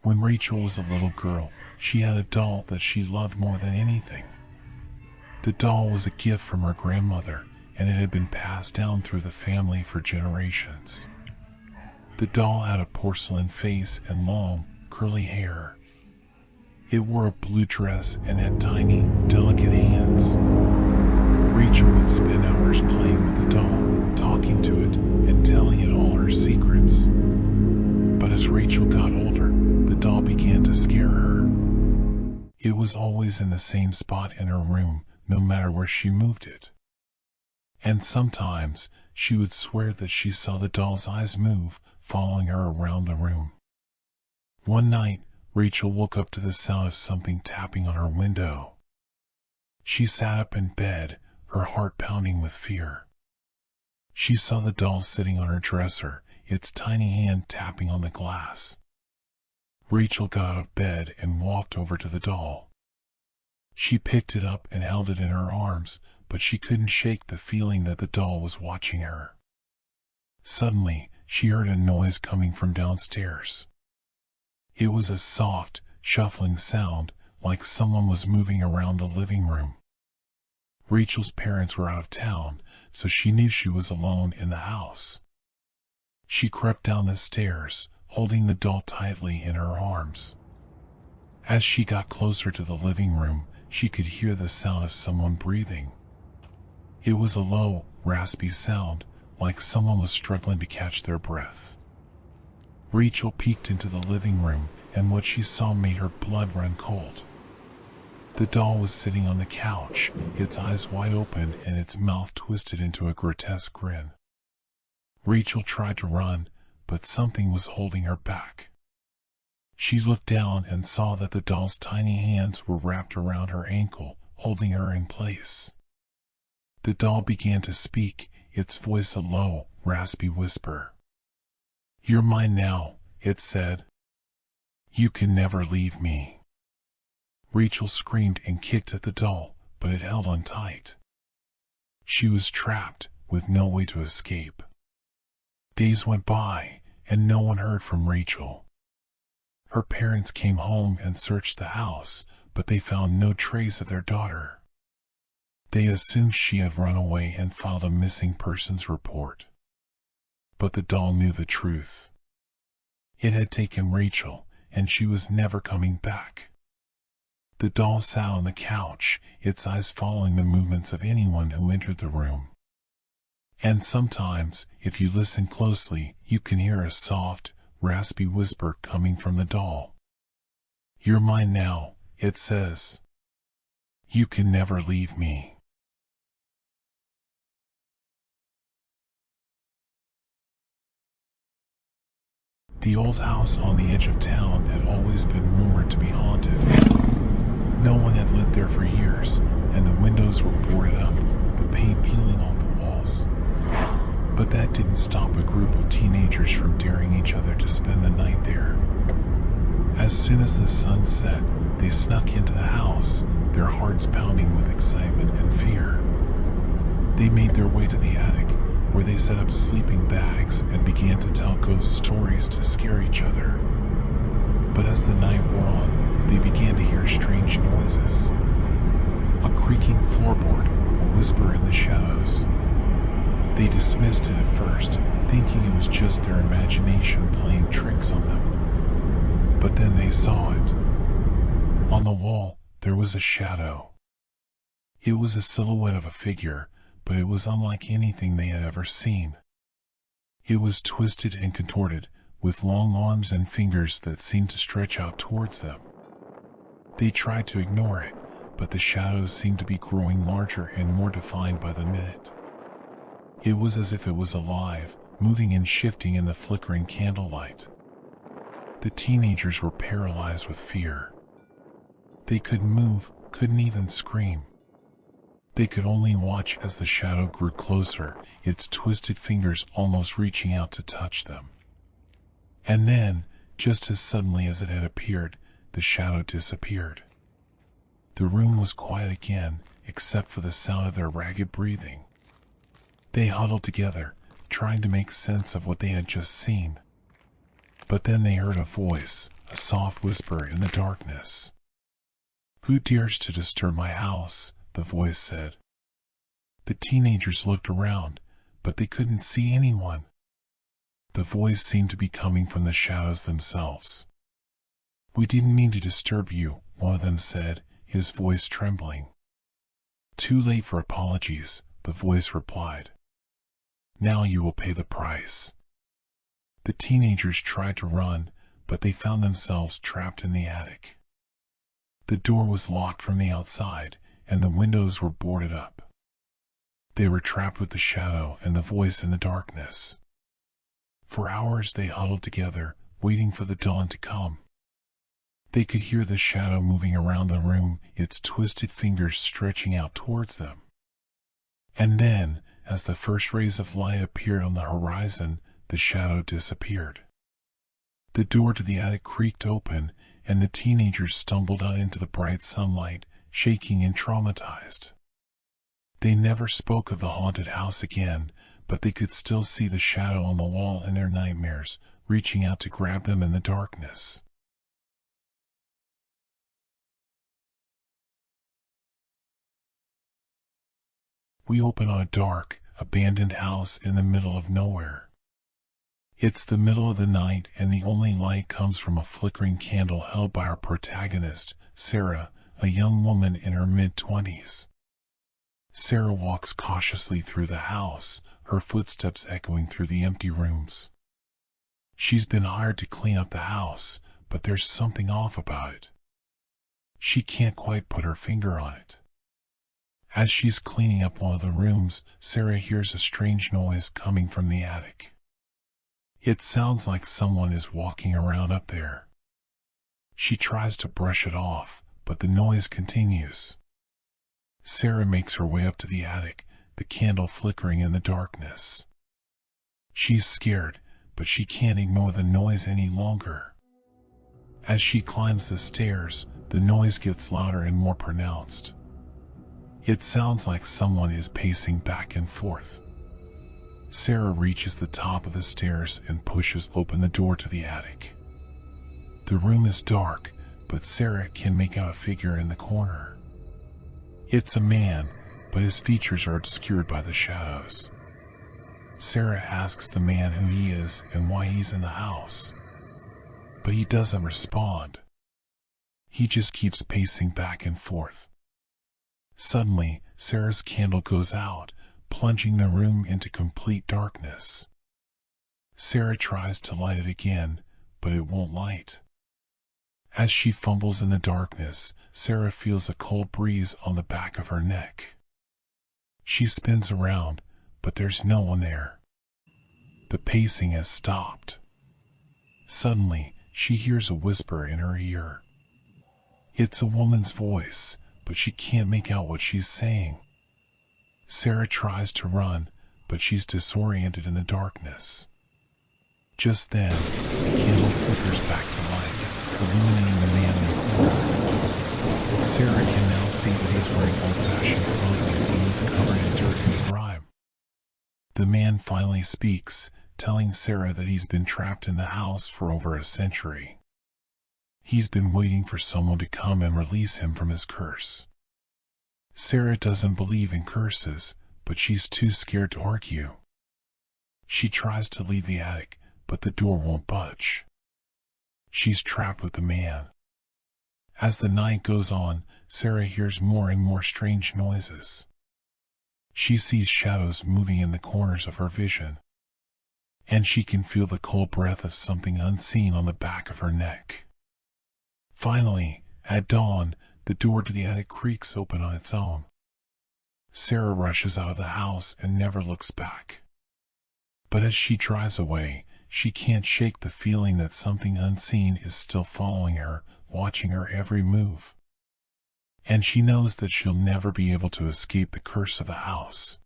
When Rachel was a little girl, she had a doll that she loved more than anything. The doll was a gift from her grandmother, and it had been passed down through the family for generations. The doll had a porcelain face and long, curly hair. It wore a blue dress and had tiny, delicate hands. Rachel would spend hours playing with the doll, talking to it, and telling it all her secrets. But as Rachel got older, the doll began to scare her. It was always in the same spot in her room, no matter where she moved it. And sometimes, she would swear that she saw the doll's eyes move, following her around the room. One night, Rachel woke up to the sound of something tapping on her window. She sat up in bed, her heart pounding with fear. She saw the doll sitting on her dresser, its tiny hand tapping on the glass. Rachel got out of bed and walked over to the doll. She picked it up and held it in her arms, but she couldn't shake the feeling that the doll was watching her. Suddenly, she heard a noise coming from downstairs. It was a soft, shuffling sound, like someone was moving around the living room. Rachel's parents were out of town, so she knew she was alone in the house. She crept down the stairs, holding the doll tightly in her arms. As she got closer to the living room, she could hear the sound of someone breathing. It was a low, raspy sound, like someone was struggling to catch their breath. Rachel peeked into the living room, and what she saw made her blood run cold. The doll was sitting on the couch, its eyes wide open and its mouth twisted into a grotesque grin. Rachel tried to run, but something was holding her back. She looked down and saw that the doll's tiny hands were wrapped around her ankle, holding her in place. The doll began to speak, its voice a low, raspy whisper. "You're mine now," it said. "You can never leave me." Rachel screamed and kicked at the doll, but it held on tight. She was trapped, with no way to escape. Days went by, and no one heard from Rachel. Her parents came home and searched the house, but they found no trace of their daughter. They assumed she had run away and filed a missing persons report. But the doll knew the truth. It had taken Rachel, and she was never coming back. The doll sat on the couch, its eyes following the movements of anyone who entered the room. And sometimes, if you listen closely, you can hear a soft, raspy whisper coming from the doll. "You're mine now," it says. "You can never leave me." The old house on the edge of town had always been rumored to be haunted. No one had lived there for years, and the windows were boarded up, the paint peeling off the walls. But that didn't stop a group of teenagers from daring each other to spend the night there. As soon as the sun set, they snuck into the house, their hearts pounding with excitement and fear. They made their way to the attic, where they set up sleeping bags and began to tell ghost stories to scare each other. But as the night wore on, they began to hear strange noises. A creaking floorboard, a whisper in the shadows. They dismissed it at first, thinking it was just their imagination playing tricks on them. But then they saw it. On the wall, there was a shadow. It was a silhouette of a figure, but it was unlike anything they had ever seen. It was twisted and contorted, with long arms and fingers that seemed to stretch out towards them. They tried to ignore it, but the shadows seemed to be growing larger and more defined by the minute. It was as if it was alive, moving and shifting in the flickering candlelight. The teenagers were paralyzed with fear. They couldn't move, couldn't even scream. They could only watch as the shadow grew closer, its twisted fingers almost reaching out to touch them. And then, just as suddenly as it had appeared, the shadow disappeared. The room was quiet again, except for the sound of their ragged breathing. They huddled together, trying to make sense of what they had just seen. But then they heard a voice, a soft whisper in the darkness. "Who dares to disturb my house?" the voice said. The teenagers looked around, but they couldn't see anyone. The voice seemed to be coming from the shadows themselves. "We didn't mean to disturb you," one of them said, his voice trembling. "Too late for apologies," the voice replied. "Now you will pay the price." The teenagers tried to run, but they found themselves trapped in the attic. The door was locked from the outside, and the windows were boarded up. They were trapped with the shadow and the voice in the darkness. For hours they huddled together, waiting for the dawn to come. They could hear the shadow moving around the room, its twisted fingers stretching out towards them. And then, as the first rays of light appeared on the horizon, the shadow disappeared. The door to the attic creaked open, and the teenagers stumbled out into the bright sunlight, shaking and traumatized. They never spoke of the haunted house again, but they could still see the shadow on the wall in their nightmares, reaching out to grab them in the darkness. We open on a dark, abandoned house in the middle of nowhere. It's the middle of the night, and the only light comes from a flickering candle held by our protagonist, Sarah, a young woman in her mid-20s. Sarah walks cautiously through the house, her footsteps echoing through the empty rooms. She's been hired to clean up the house, but there's something off about it. She can't quite put her finger on it. As she's cleaning up one of the rooms, Sarah hears a strange noise coming from the attic. It sounds like someone is walking around up there. She tries to brush it off, but the noise continues. Sarah makes her way up to the attic, the candle flickering in the darkness. She's scared, but she can't ignore the noise any longer. As she climbs the stairs, the noise gets louder and more pronounced. It sounds like someone is pacing back and forth. Sarah reaches the top of the stairs and pushes open the door to the attic. The room is dark, but Sarah can make out a figure in the corner. It's a man, but his features are obscured by the shadows. Sarah asks the man who he is and why he's in the house. But he doesn't respond. He just keeps pacing back and forth. Suddenly, Sarah's candle goes out, plunging the room into complete darkness. Sarah tries to light it again, but it won't light. As she fumbles in the darkness, Sarah feels a cold breeze on the back of her neck. She spins around, but there's no one there. The pacing has stopped. Suddenly, she hears a whisper in her ear. It's a woman's voice, but she can't make out what she's saying. Sarah tries to run, but she's disoriented in the darkness. Just then, the candle flickers back to life, illuminating the man in the corner. Sarah can now see that he's wearing old-fashioned clothing and he's covered in dirt and grime. The man finally speaks, telling Sarah that he's been trapped in the house for over a century. He's been waiting for someone to come and release him from his curse. Sarah doesn't believe in curses, but she's too scared to argue. She tries to leave the attic, but the door won't budge. She's trapped with the man. As the night goes on, Sarah hears more and more strange noises. She sees shadows moving in the corners of her vision, and she can feel the cold breath of something unseen on the back of her neck. Finally, at dawn, the door to the attic creaks open on its own. Sarah rushes out of the house and never looks back. But as she drives away, she can't shake the feeling that something unseen is still following her, watching her every move. And she knows that she'll never be able to escape the curse of the house.